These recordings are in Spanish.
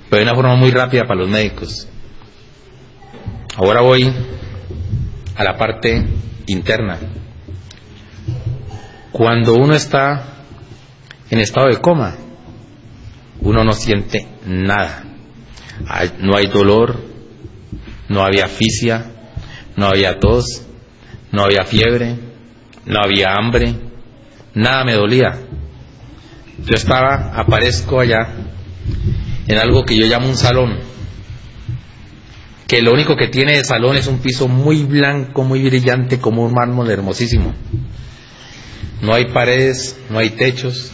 pero de una forma muy rápida para los médicos. Ahora voy a la parte interna. Cuando uno está en estado de coma, uno no siente nada. No hay dolor, no había asfixia, no había tos, no había fiebre, no había hambre, nada me dolía. Yo aparezco allá en algo que yo llamo un salón, que lo único que tiene de salón es un piso muy blanco, muy brillante, como un mármol hermosísimo. No hay paredes, no hay techos,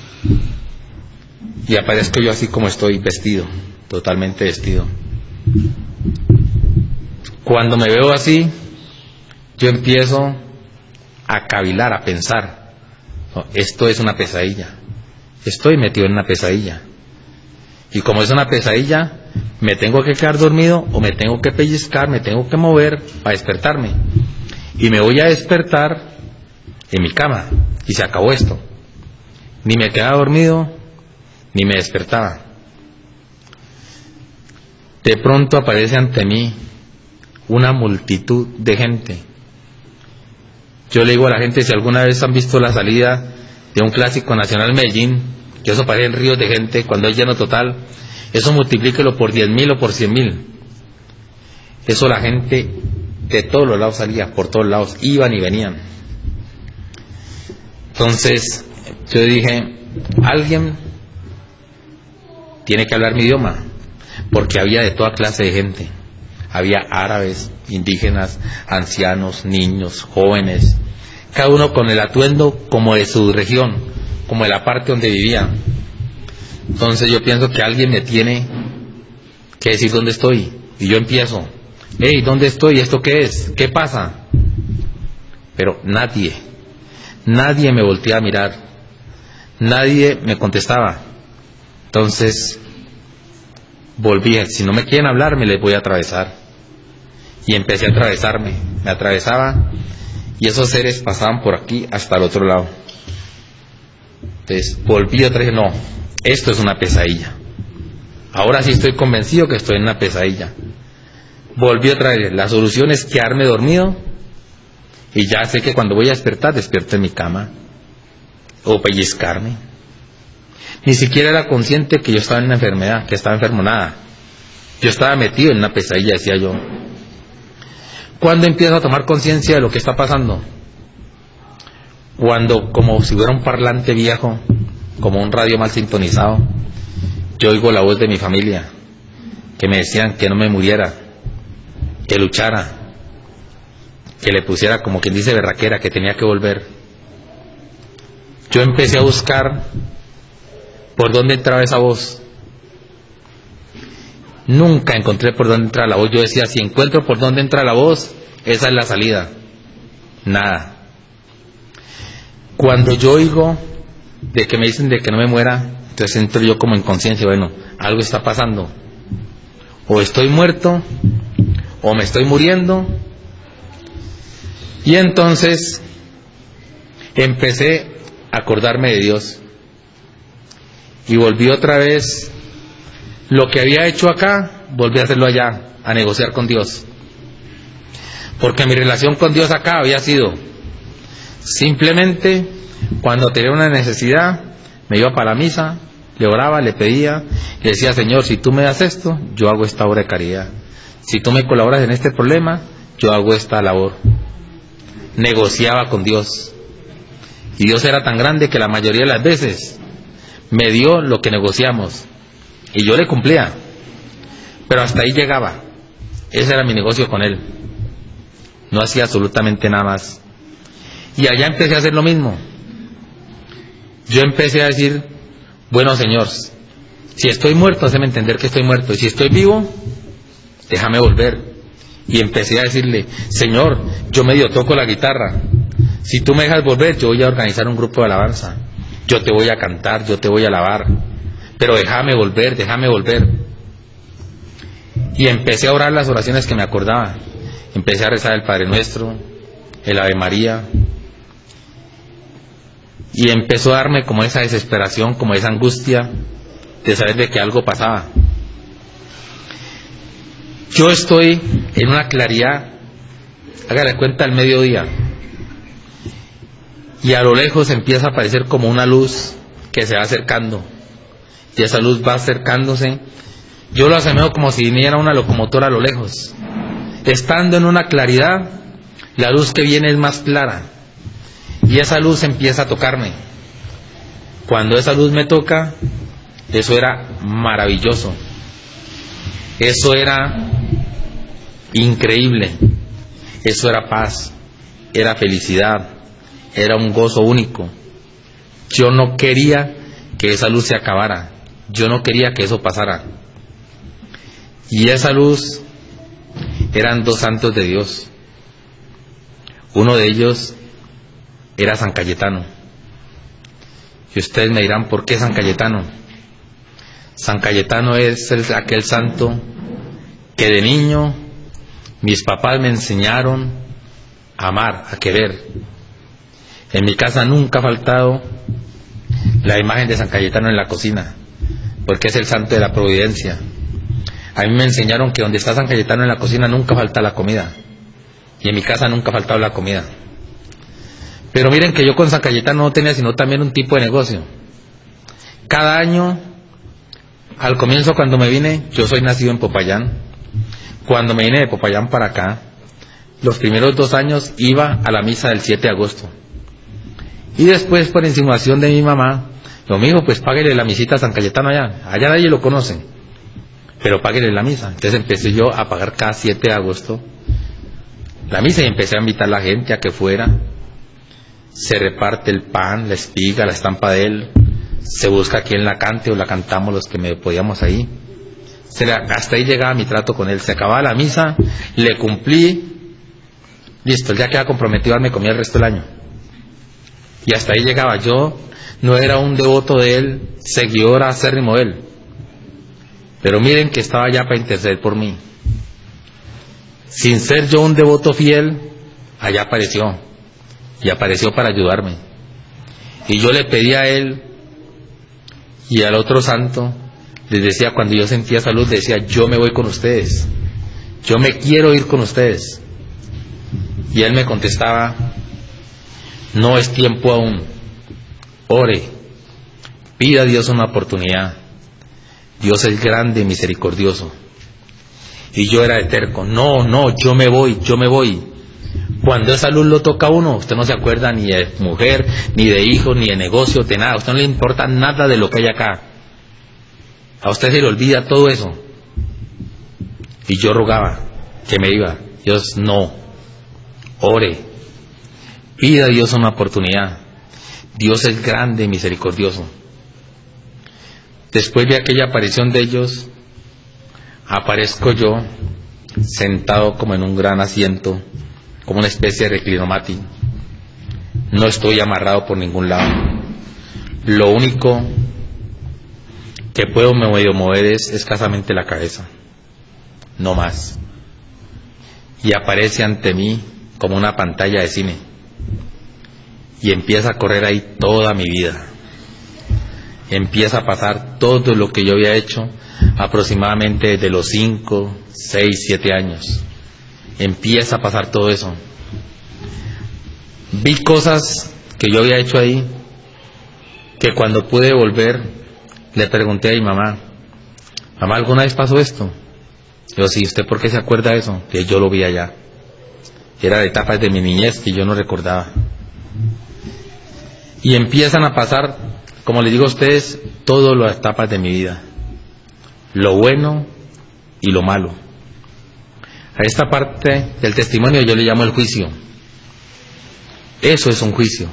y aparezco yo así como estoy, vestido, totalmente vestido. Cuando me veo así, yo empiezo a cavilar, a pensar, no, esto es una pesadilla, estoy metido en una pesadilla, y como es una pesadilla, me tengo que quedar dormido o me tengo que pellizcar, me tengo que mover para despertarme, y me voy a despertar en mi cama, y se acabó esto. Ni me quedaba dormido ni me despertaba. De pronto aparece ante mí una multitud de gente. Yo le digo a la gente, si alguna vez han visto la salida de un clásico nacional Medellín, que eso parecen ríos de gente, cuando hay lleno total, eso multiplíquelo por 10.000 o por 100.000. Eso la gente de todos los lados salía, por todos lados, iban y venían. Entonces yo dije, alguien tiene que hablar mi idioma, porque había de toda clase de gente. Había árabes, indígenas, ancianos, niños, jóvenes, cada uno con el atuendo como de su región, como de la parte donde vivía. Entonces yo pienso que alguien me tiene que decir dónde estoy, y yo empiezo, hey, ¿dónde estoy? ¿Esto qué es? ¿Qué pasa? Pero nadie me volteaba a mirar, nadie me contestaba. Entonces volví, si no me quieren hablar, me les voy a atravesar. Y empecé a atravesarme, me atravesaba, y esos seres pasaban por aquí hasta el otro lado. Entonces volví otra vez, no, esto es una pesadilla. Ahora sí estoy convencido que estoy en una pesadilla. Volví otra vez, la solución es quedarme dormido, y ya sé que cuando voy a despertar, despierto en mi cama, o pellizcarme. Ni siquiera era consciente que yo estaba en una enfermedad, que estaba enfermo, nada. Yo estaba metido en una pesadilla, decía yo. ¿Cuándo empiezo a tomar conciencia de lo que está pasando? Cuando, como si fuera un parlante viejo, como un radio mal sintonizado, yo oigo la voz de mi familia, que me decían que no me muriera, que luchara, que le pusiera, como quien dice, berraquera, que tenía que volver. Yo empecé a buscar por dónde entraba esa voz. Nunca encontré por dónde entra la voz. Yo decía, si encuentro por dónde entra la voz, esa es la salida. Nada. Cuando yo oigo de que me dicen de que no me muera, entonces entro yo como en conciencia, bueno, algo está pasando. O estoy muerto, o me estoy muriendo. Y entonces empecé a acordarme de Dios. Y volví otra vez, lo que había hecho acá, volví a hacerlo allá, a negociar con Dios. Porque mi relación con Dios acá había sido, simplemente, cuando tenía una necesidad, me iba para la misa, le oraba, le pedía, le decía, Señor, si tú me das esto, yo hago esta obra de caridad. Si tú me colaboras en este problema, yo hago esta labor. Negociaba con Dios. Y Dios era tan grande que la mayoría de las veces me dio lo que negociamos, y yo le cumplía, pero hasta ahí llegaba. Ese era mi negocio con Él. No hacía absolutamente nada más. Y allá empecé a hacer lo mismo. Yo empecé a decir, bueno, Señor, si estoy muerto, hazme entender que estoy muerto, y si estoy vivo, déjame volver. Y empecé a decirle, Señor, yo medio toco la guitarra, si tú me dejas volver, yo voy a organizar un grupo de alabanza, yo te voy a cantar, yo te voy a alabar, pero déjame volver, déjame volver. Y empecé a orar las oraciones que me acordaba. Empecé a rezar el Padre Nuestro, el Ave María, y empezó a darme como esa desesperación, como esa angustia de saber de que algo pasaba. Yo estoy en una claridad, hágale cuenta, al mediodía, y a lo lejos empieza a aparecer como una luz que se va acercando, y esa luz va acercándose. Yo lo asemejo como si viniera una locomotora a lo lejos. Estando en una claridad, la luz que viene es más clara, y esa luz empieza a tocarme. Cuando esa luz me toca, eso era maravilloso, eso era increíble, eso era paz, era felicidad, era un gozo único. Yo no quería que esa luz se acabara, yo no quería que eso pasara. Y esa luz eran dos santos de Dios. Uno de ellos era San Cayetano. Y ustedes me dirán, ¿por qué San Cayetano? San Cayetano es aquel santo que de niño mis papás me enseñaron a amar, a querer. En mi casa nunca ha faltado la imagen de San Cayetano en la cocina, porque es el santo de la providencia. A mí me enseñaron que donde está San Cayetano en la cocina nunca falta la comida, y en mi casa nunca ha faltado la comida. Pero miren que yo con San Cayetano no tenía sino también un tipo de negocio. Cada año, al comienzo cuando me vine, yo soy nacido en Popayán, cuando me vine de Popayán para acá, los primeros 2 años iba a la misa del 7 de agosto. Y después, por insinuación de mi mamá, lo mijo, pues páguele la misita a San Cayetano allá nadie lo conoce, pero páguele la misa. Entonces empecé yo a pagar cada 7 de agosto la misa y empecé a invitar a la gente a que fuera. Se reparte el pan, la espiga, la estampa de él, se busca quien la cante o la cantamos los que me podíamos ahí. Hasta ahí llegaba mi trato con él. Se acababa la misa, le cumplí, listo, él ya queda comprometido a darme comida el resto del año. Y hasta ahí llegaba. Yo no era un devoto de él, seguidor acérrimo de él, pero miren que estaba allá para interceder por mí. Sin ser yo un devoto fiel, allá apareció, y apareció para ayudarme. Y yo le pedí a él y al otro santo, les decía, cuando yo sentía salud, decía, yo me voy con ustedes, yo me quiero ir con ustedes. Y él me contestaba, no es tiempo aún, ore, pida a Dios una oportunidad, Dios es grande y misericordioso. Y yo era de terco, no, yo me voy. Cuando esa luz lo toca a uno, usted no se acuerda ni de mujer, ni de hijos, ni de negocio, de nada. A usted no le importa nada de lo que hay acá. A usted se le olvida todo eso. Y yo rogaba que me iba. Dios, no. Ore. Pida a Dios una oportunidad. Dios es grande y misericordioso. Después de aquella aparición de ellos, aparezco yo sentado como en un gran asiento, como una especie de reclinomati. No estoy amarrado por ningún lado. Lo único que puedo medio mover es escasamente la cabeza, no más. Y aparece ante mí como una pantalla de cine, y empieza a correr ahí toda mi vida. Empieza a pasar todo lo que yo había hecho aproximadamente desde los 5, 6, 7 años. Empieza a pasar todo eso. Vi cosas que yo había hecho ahí, que cuando pude volver le pregunté a mi mamá, mamá, ¿alguna vez pasó esto? Yo, sí, ¿usted por qué se acuerda de eso? Que yo lo vi allá. Era de etapas de mi niñez que yo no recordaba. Y empiezan a pasar, como les digo a ustedes, todas las etapas de mi vida, lo bueno y lo malo. A esta parte del testimonio yo le llamo el juicio. Eso es un juicio,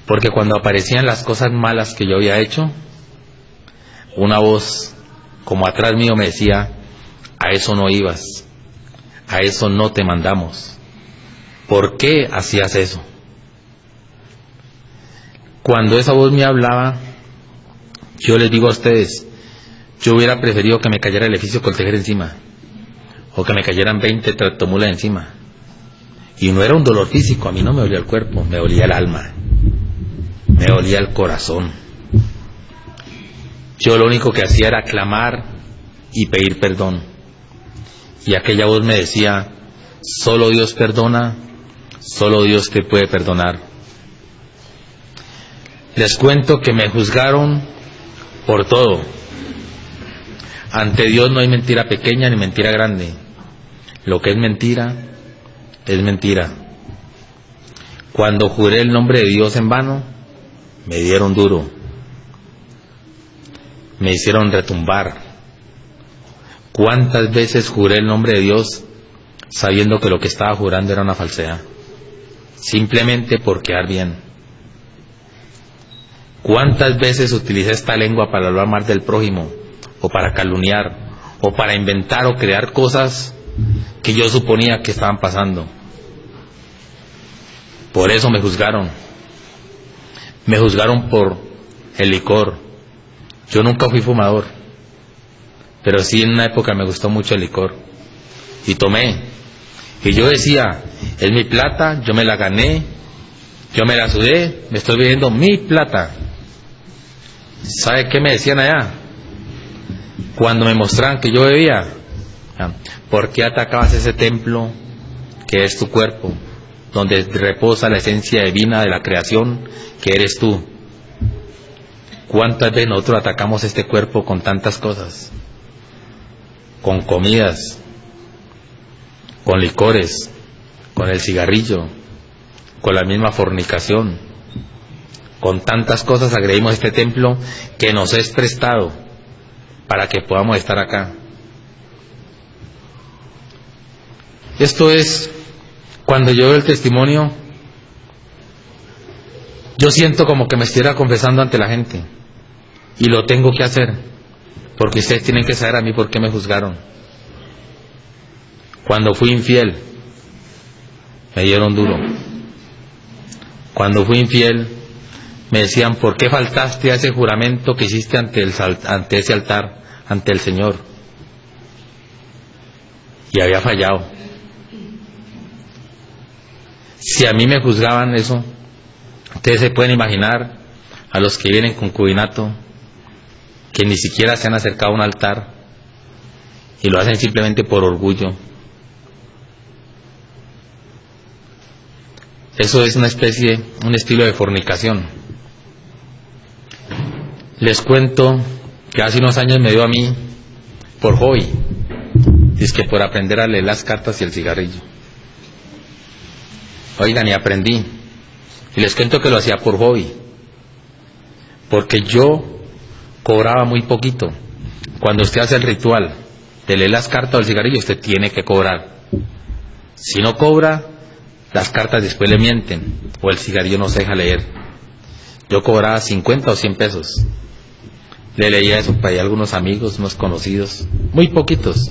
porque cuando aparecían las cosas malas que yo había hecho, una voz como atrás mío me decía, a eso no ibas, a eso no te mandamos, ¿por qué hacías eso? Cuando esa voz me hablaba, yo les digo a ustedes, yo hubiera preferido que me cayera el edificio Coltejer encima, o que me cayeran 20 tractomulas encima. Y no era un dolor físico, a mí no me dolía el cuerpo, me dolía el alma, me dolía el corazón. Yo lo único que hacía era clamar y pedir perdón. Y aquella voz me decía: solo Dios perdona, solo Dios te puede perdonar. Les cuento que me juzgaron por todo. Ante Dios no hay mentira pequeña ni mentira grande. Lo que es mentira, es mentira. Cuando juré el nombre de Dios en vano, me dieron duro. Me hicieron retumbar. ¿Cuántas veces juré el nombre de Dios sabiendo que lo que estaba jurando era una falsedad? Simplemente por quedar bien. ¿Cuántas veces utilicé esta lengua para hablar mal del prójimo, o para calumniar, o para inventar o crear cosas que yo suponía que estaban pasando? Por eso me juzgaron. Me juzgaron por el licor. Yo nunca fui fumador, pero sí en una época me gustó mucho el licor. Y tomé. Y yo decía: es mi plata, yo me la gané, yo me la sudé, me estoy bebiendo mi plata. ¿Sabe qué me decían allá? Cuando me mostraban que yo bebía: ¿por qué atacabas ese templo que es tu cuerpo, donde reposa la esencia divina de la creación que eres tú? ¿Cuántas veces nosotros atacamos este cuerpo con tantas cosas? Con comidas, con licores, con el cigarrillo, con la misma fornicación. Con tantas cosas agredimos este templo que nos es prestado para que podamos estar acá. Esto es, cuando yo veo el testimonio, yo siento como que me estuviera confesando ante la gente. Y lo tengo que hacer, porque ustedes tienen que saber a mí por qué me juzgaron. Cuando fui infiel, me dieron duro. Cuando fui infiel, me decían: ¿por qué faltaste a ese juramento que hiciste ante ese altar, ante el Señor? Y había fallado. Si a mí me juzgaban eso, ustedes se pueden imaginar a los que vienen en concubinato, que ni siquiera se han acercado a un altar y lo hacen simplemente por orgullo. Eso es un estilo de fornicación. Les cuento que hace unos años me dio a mí por hobby, es que por aprender a leer las cartas y el cigarrillo. Oigan, y aprendí. Y les cuento que lo hacía por hobby, porque yo cobraba muy poquito. Cuando usted hace el ritual de leer las cartas o el cigarrillo, usted tiene que cobrar. Si no cobra, las cartas después le mienten, o el cigarrillo no se deja leer. Yo cobraba 50 o 100 pesos. Le leía eso para allá a algunos amigos, unos conocidos, muy poquitos,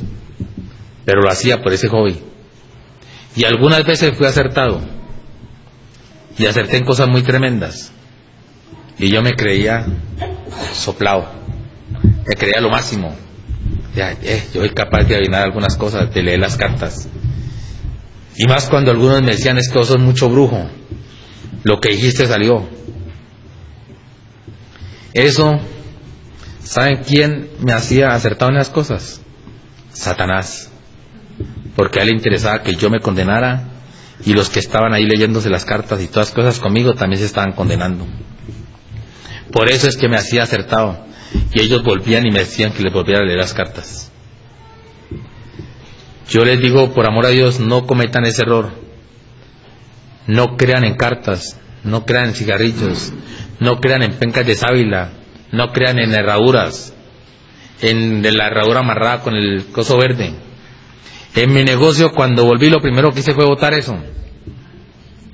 pero lo hacía por ese hobby. Y algunas veces fui acertado, y acerté en cosas muy tremendas, y yo me creía soplado, me creía lo máximo. Yo soy capaz de adivinar algunas cosas, de leer las cartas. Y más cuando algunos me decían: es que vos sos mucho brujo, lo que dijiste salió. Eso, ¿saben quién me hacía acertar en las cosas? Satanás. Porque a él le interesaba que yo me condenara, y los que estaban ahí leyéndose las cartas y todas cosas conmigo también se estaban condenando. Por eso es que me hacía acertado, y ellos volvían y me decían que les volviera a leer las cartas. Yo les digo, por amor a Dios, no cometan ese error. No crean en cartas, no crean en cigarrillos, no crean en pencas de sábila, no crean en herraduras, de la herradura amarrada con el coso verde. En mi negocio, cuando volví, lo primero que hice fue botar eso,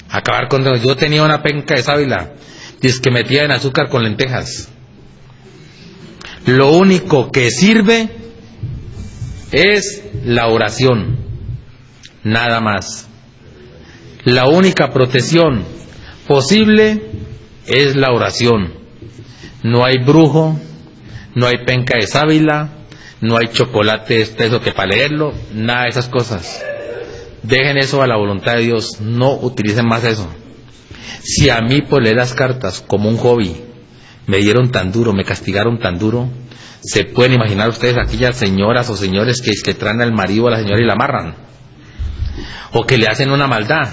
acabar con eso. Yo tenía una penca de sábila, dice que metía en azúcar con lentejas. Lo único que sirve es la oración, nada más. La única protección posible es la oración. No hay brujo, no hay penca de sábila, no hay chocolate espeso que para leerlo, nada de esas cosas. Dejen eso a la voluntad de Dios, no utilicen más eso. Si a mí por leer las cartas como un hobby me dieron tan duro, me castigaron tan duro, ¿Se pueden imaginar ustedes aquellas señoras o señores que traen al marido a la señora y la amarran? O que le hacen una maldad.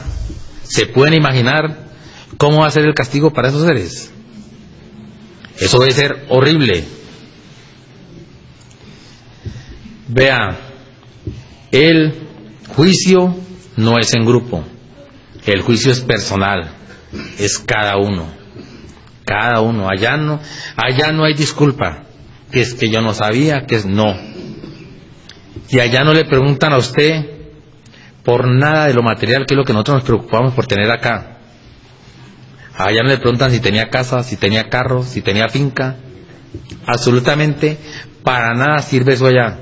¿Se pueden imaginar cómo va a ser el castigo para esos seres? Eso debe ser horrible. Vea, el juicio no es en grupo, el juicio es personal, es cada uno, allá no hay disculpa, que es que yo no sabía, que es no. Y allá no le preguntan a usted por nada de lo material, que es lo que nosotros nos preocupamos por tener acá. Allá no le preguntan si tenía casa, si tenía carro, si tenía finca. Absolutamente para nada sirve eso allá.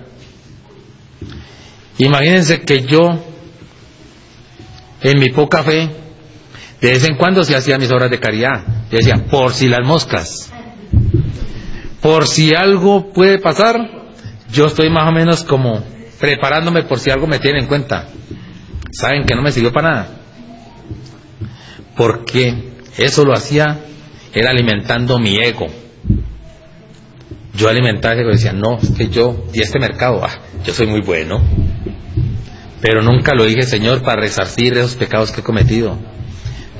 Imagínense que yo, en mi poca fe, de vez en cuando sí hacía mis obras de caridad. Yo decía, por si las moscas, por si algo puede pasar, yo estoy más o menos como preparándome por si algo me tiene en cuenta. ¿Saben que no me sirvió para nada? Porque eso lo hacía, era alimentando mi ego. Yo alimentaba ese ego y decía, no, es que yo, y este mercado, yo soy muy bueno. Pero nunca lo dije, Señor, para resarcir esos pecados que he cometido.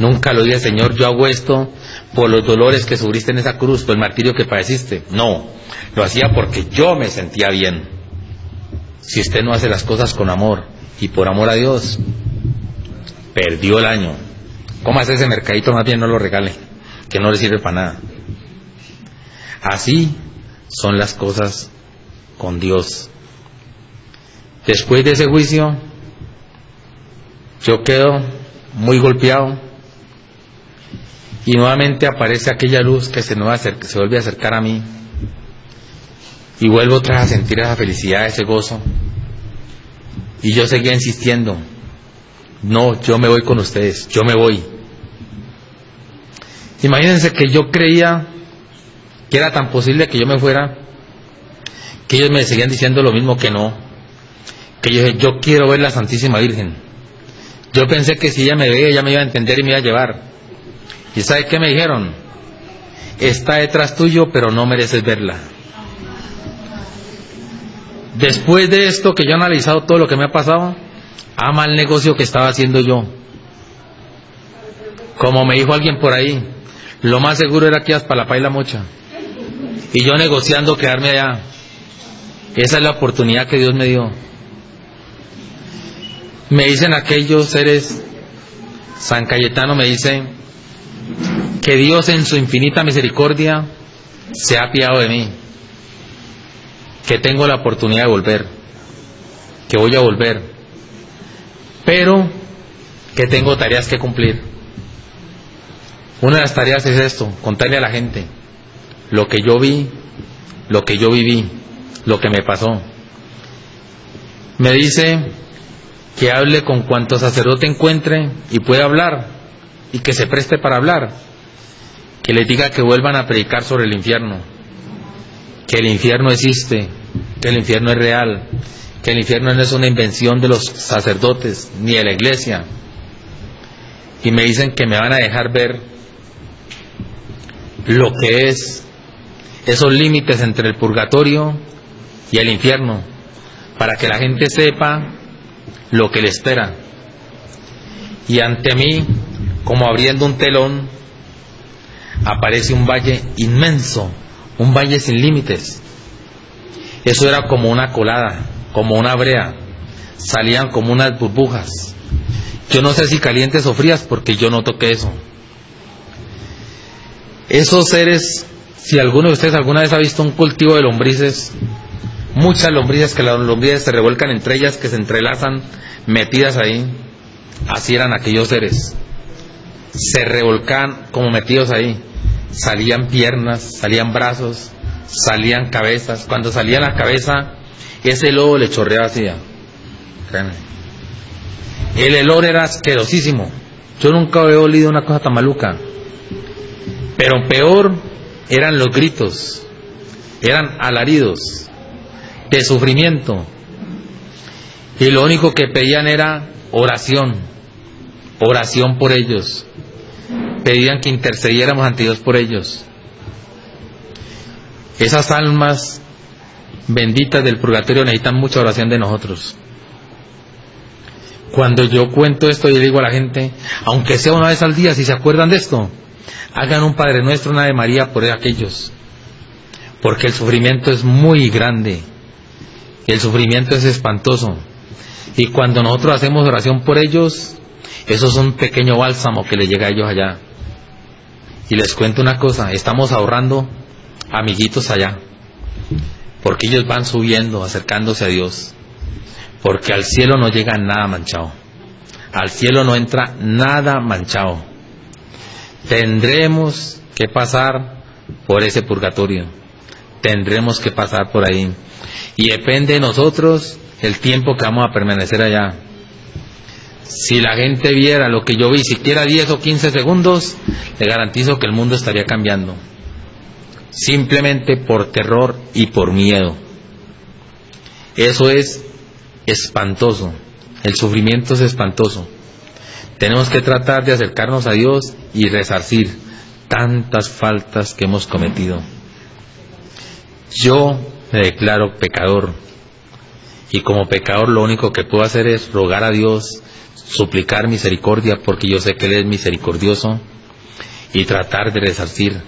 Nunca lo dije, Señor, yo hago esto por los dolores que sufriste en esa cruz, por el martirio que padeciste. No, lo hacía porque yo me sentía bien. Si usted no hace las cosas con amor y por amor a Dios, perdió el año. ¿Cómo hace ese mercadito? Más bien no lo regale, que no le sirve para nada. Así son las cosas con Dios. Después de ese juicio, yo quedo muy golpeado y nuevamente aparece aquella luz que se vuelve a acercar a mí y vuelvo otra vez a sentir esa felicidad, ese gozo, y yo seguía insistiendo, no, yo me voy con ustedes, yo me voy. Imagínense que yo creía que era tan posible que yo me fuera, que ellos me seguían diciendo lo mismo, que no, que yo dije, yo quiero ver la Santísima Virgen. Yo pensé que si ella me veía, ella me iba a entender y me iba a llevar. ¿Y sabe qué me dijeron? Está detrás tuyo, pero no mereces verla. Después de esto, que yo he analizado todo lo que me ha pasado, ama el negocio que estaba haciendo yo. Como me dijo alguien por ahí, lo más seguro era que ibas para la pay la mocha. Y yo negociando quedarme allá. Esa es la oportunidad que Dios me dio. Me dicen aquellos seres, San Cayetano me dice, que Dios en su infinita misericordia se ha apiadado de mí, que tengo la oportunidad de volver, que voy a volver, pero que tengo tareas que cumplir. Una de las tareas es esto, contarle a la gente lo que yo vi, lo que yo viví, lo que me pasó. Me dice que hable con cuanto sacerdote encuentre y pueda hablar, y que se preste para hablar, que les diga que vuelvan a predicar sobre el infierno, que el infierno existe, que el infierno es real, que el infierno no es una invención de los sacerdotes ni de la iglesia. Y me dicen que me van a dejar ver lo que es esos límites entre el purgatorio y el infierno, para que la gente sepa lo que le espera. Y ante mí, como abriendo un telón, aparece un valle inmenso, un valle sin límites. Eso era como una colada, como una brea, salían como unas burbujas. Yo no sé si calientes o frías, porque yo no toqué eso. Esos seres, si alguno de ustedes alguna vez ha visto un cultivo de lombrices, muchas lombrices, que las lombrices se revuelcan entre ellas, que se entrelazan, metidas ahí, así eran aquellos seres. Se revolcaban como metidos ahí, salían piernas, salían brazos, salían cabezas. Cuando salía la cabeza, ese lobo le chorreaba así. El olor era asquerosísimo. Yo nunca había olido una cosa tan maluca. Pero peor eran los gritos, eran alaridos de sufrimiento, y lo único que pedían era oración, oración por ellos. Pedían que intercediéramos ante Dios por ellos. Esas almas benditas del purgatorio necesitan mucha oración de nosotros. Cuando yo cuento esto, yo le digo a la gente, aunque sea una vez al día, si se acuerdan de esto, hagan un Padre Nuestro, una Ave María por aquellos, porque el sufrimiento es muy grande, el sufrimiento es espantoso, y cuando nosotros hacemos oración por ellos, eso es un pequeño bálsamo que les llega a ellos allá. Y les cuento una cosa, estamos ahorrando amiguitos allá, porque ellos van subiendo, acercándose a Dios, porque al cielo no llega nada manchado, al cielo no entra nada manchado. Tendremos que pasar por ese purgatorio, tendremos que pasar por ahí, y depende de nosotros el tiempo que vamos a permanecer allá. Si la gente viera lo que yo vi, siquiera 10 o 15 segundos, le garantizo que el mundo estaría cambiando, simplemente por terror y por miedo. Eso es espantoso, el sufrimiento es espantoso. Tenemos que tratar de acercarnos a Dios y resarcir tantas faltas que hemos cometido. Yo me declaro pecador, y como pecador lo único que puedo hacer es rogar a Dios, suplicar misericordia, porque yo sé que Él es misericordioso, y tratar de resarcir.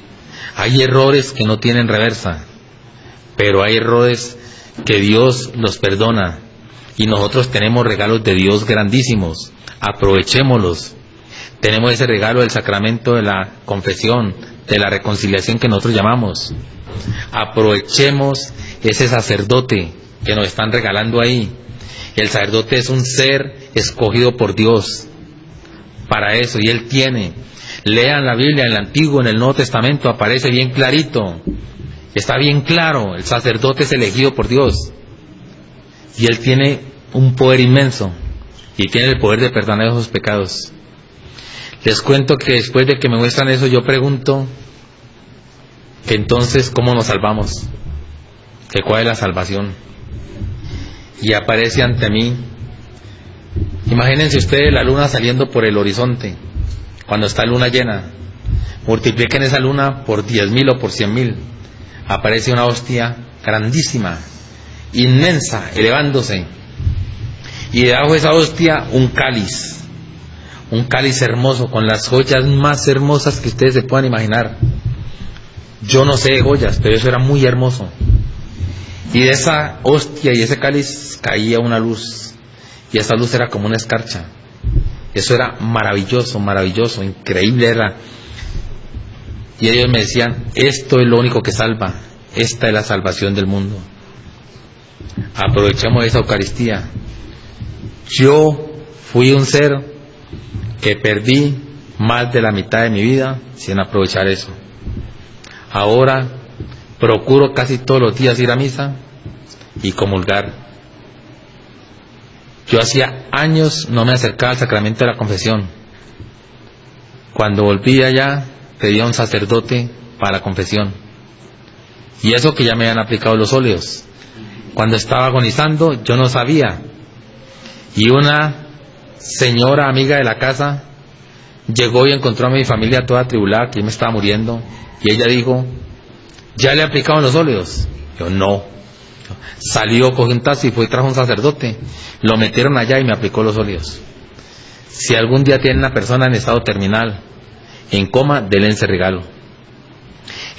Hay errores que no tienen reversa, pero hay errores que Dios los perdona, y nosotros tenemos regalos de Dios grandísimos, aprovechémoslos. Tenemos ese regalo del sacramento de la confesión, de la reconciliación que nosotros llamamos. Aprovechemos ese sacerdote que nos están regalando ahí. El sacerdote es un ser escogido por Dios para eso, y Él tiene. Lean la Biblia, en el Antiguo, en el Nuevo Testamento, aparece bien clarito, está bien claro, el sacerdote es elegido por Dios, y Él tiene un poder inmenso, y tiene el poder de perdonar esos pecados. Les cuento que después de que me muestran eso, yo pregunto que entonces, ¿cómo nos salvamos? ¿Que cuál es la salvación? Y aparece ante mí, imagínense ustedes la luna saliendo por el horizonte, cuando está luna llena, multipliquen esa luna por 10.000 o por 100.000, aparece una hostia grandísima, inmensa, elevándose, y debajo de esa hostia un cáliz hermoso, con las joyas más hermosas que ustedes se puedan imaginar. Yo no sé de joyas, pero eso era muy hermoso. Y de esa hostia y ese cáliz caía una luz, y esa luz era como una escarcha. Eso era maravilloso, maravilloso, increíble era. Y ellos me decían, esto es lo único que salva, esta es la salvación del mundo. Aprovechemos esa Eucaristía. Yo fui un ser que perdí más de la mitad de mi vida sin aprovechar eso. Ahora procuro casi todos los días ir a misa y comulgar. Yo hacía años no me acercaba al sacramento de la confesión. Cuando volví allá, pedí a un sacerdote para la confesión. Y eso que ya me habían aplicado los óleos. Cuando estaba agonizando, yo no sabía. Y una señora amiga de la casa llegó y encontró a mi familia toda atribulada, que yo me estaba muriendo. Y ella dijo, ¿ya le aplicaron los óleos? Yo, no. Salió, cogió un taxi y fue y trajo un sacerdote. Lo metieron allá y me aplicó los óleos. Si algún día tiene una persona en estado terminal, en coma, denle ese regalo.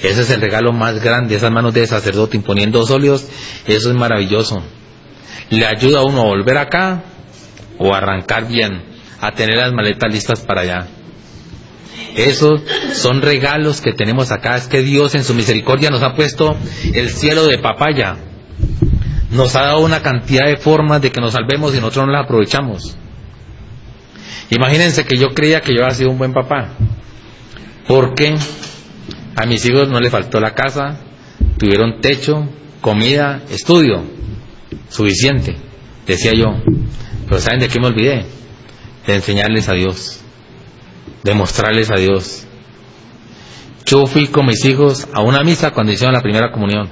Ese es el regalo más grande, esas manos de sacerdote imponiendo los óleos. Eso es maravilloso. Le ayuda a uno a volver acá o a arrancar bien, a tener las maletas listas para allá. Esos son regalos que tenemos acá. Es que Dios en su misericordia nos ha puesto el cielo de papaya. Nos ha dado una cantidad de formas de que nos salvemos y nosotros no las aprovechamos. Imagínense que yo creía que yo había sido un buen papá, porque a mis hijos no les faltó la casa, tuvieron techo, comida, estudio, suficiente, decía yo. Pero ¿saben de qué me olvidé? De enseñarles a Dios, de mostrarles a Dios. Yo fui con mis hijos a una misa cuando hicieron la primera comunión,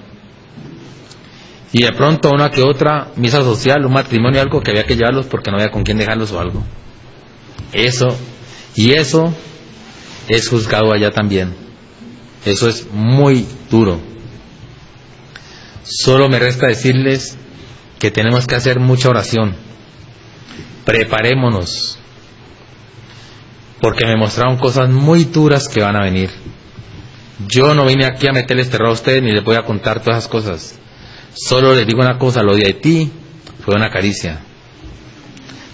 y de pronto una que otra misa social, un matrimonio, algo que había que llevarlos porque no había con quién dejarlos o algo. Eso es juzgado allá también. Eso es muy duro. Solo me resta decirles que tenemos que hacer mucha oración. Preparémonos, porque me mostraron cosas muy duras que van a venir. Yo no vine aquí a meterles terror a ustedes ni les voy a contar todas esas cosas. Solo les digo una cosa: lo de Haití fue una caricia.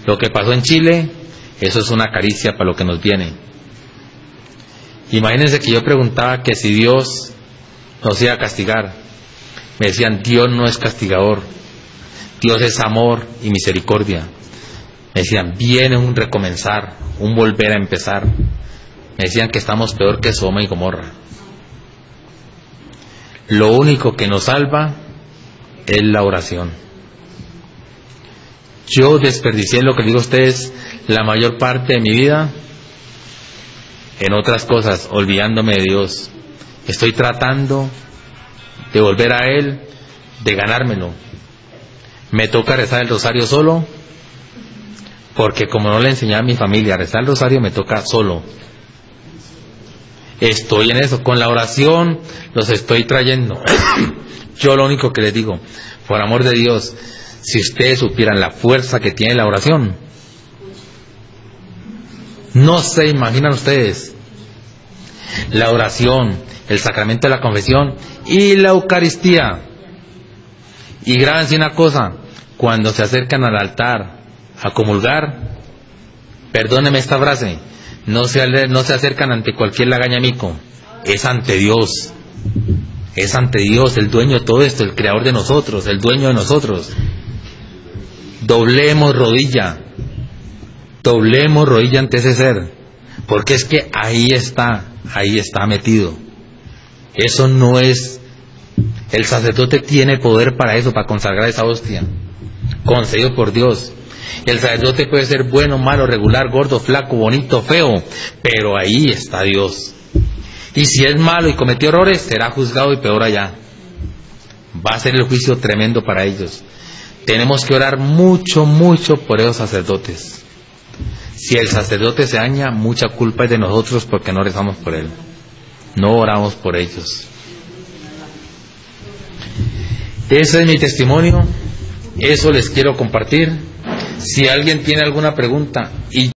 Lo que pasó en Chile, eso es una caricia para lo que nos viene. Imagínense que yo preguntaba que si Dios nos iba a castigar. Me decían: Dios no es castigador, Dios es amor y misericordia. Me decían: viene un recomenzar, un volver a empezar. Me decían que estamos peor que Sodoma y Gomorra. Lo único que nos salva es la oración. Yo desperdicié, lo que digo a ustedes, la mayor parte de mi vida en otras cosas, olvidándome de Dios. Estoy tratando de volver a Él, de ganármelo. Me toca rezar el rosario solo, porque como no le enseñé a mi familia a rezar el rosario, me toca solo. Estoy en eso, con la oración los estoy trayendo. Yo lo único que les digo, por amor de Dios, si ustedes supieran la fuerza que tiene la oración, no se imaginan ustedes. La oración, el sacramento de la confesión y la Eucaristía. Y grábense una cosa: cuando se acercan al altar a comulgar, perdónenme esta frase, no se acercan ante cualquier lagañamico, es ante Dios. Es ante Dios, el dueño de todo esto, el creador de nosotros, el dueño de nosotros. Doblemos rodilla ante ese ser, porque es que ahí está metido. Eso no es, el sacerdote tiene poder para eso, para consagrar esa hostia, concedido por Dios. El sacerdote puede ser bueno, malo, regular, gordo, flaco, bonito, feo, pero ahí está Dios. Y si es malo y cometió errores, será juzgado y peor allá. Va a ser el juicio tremendo para ellos. Tenemos que orar mucho, mucho por esos sacerdotes. Si el sacerdote se daña, mucha culpa es de nosotros porque no rezamos por él, no oramos por ellos. Ese es mi testimonio, eso les quiero compartir. Si alguien tiene alguna pregunta y